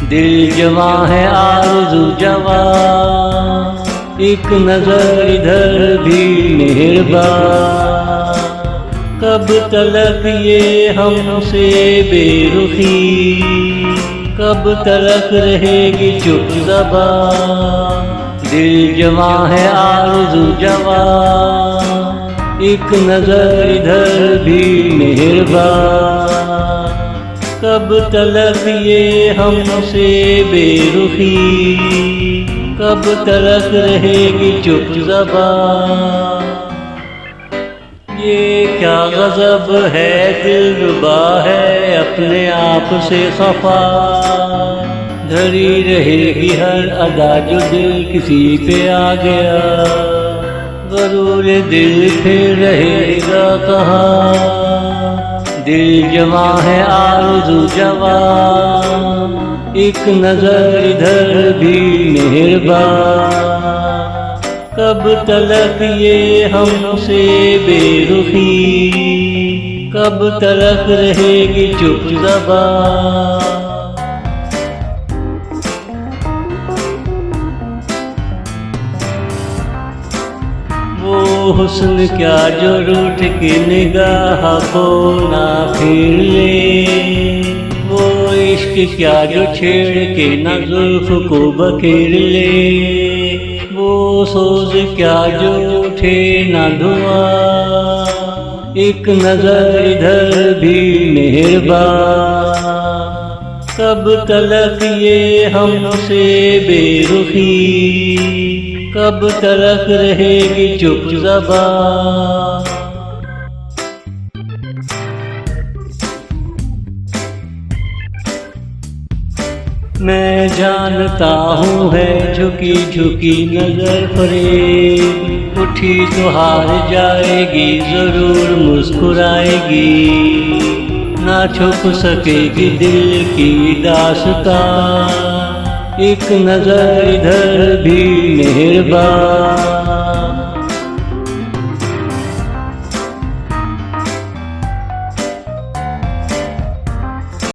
दिल जवां है आरज़ू जवां, एक नजर इधर भी मेहरबान। कब तलक ये हमसे बेरुखी, कब तलक रहेगी चुप ज़बान। दिल जवां है आरज़ू जवां, एक नजर इधर भी मेहरबान। कब तलक ये हमसे बेरुखी, कब तलक रहेगी चुप ज़बान। ये क्या गज़ब है, दिलरुबा है अपने आप से खफा। धरी रहेगी हर अदा जो दिल किसी पे आ गया, गरूर दिल फिर रहेगा कहाँ। दिल जवां है आरज़ू जवां, एक नजर इधर भी मेहरबान। कब तलक ये हमसे बेरुखी, कब तलक रहेगी चुप ज़बान। वो हुस्न क्या जो रूठ के निगाह को ना फिर ले, वो इश्क क्या जो छेड़ के ना जुल्फ को बखेर ले। वो सोज क्या जो उठे ना धुआं, एक नजर इधर भी मेहरबान। कब तलक ये हमसे बेरुखी, कब तलक रहेगी चुप ज़बान। मैं जानता हूँ है झुकी झुकी नजर फरेब, उठी तो हार जाएगी जरूर मुस्कुराएगी। ना छुप सकेगी दिल की दास्तां, एक नजर इधर भी मेहरबान।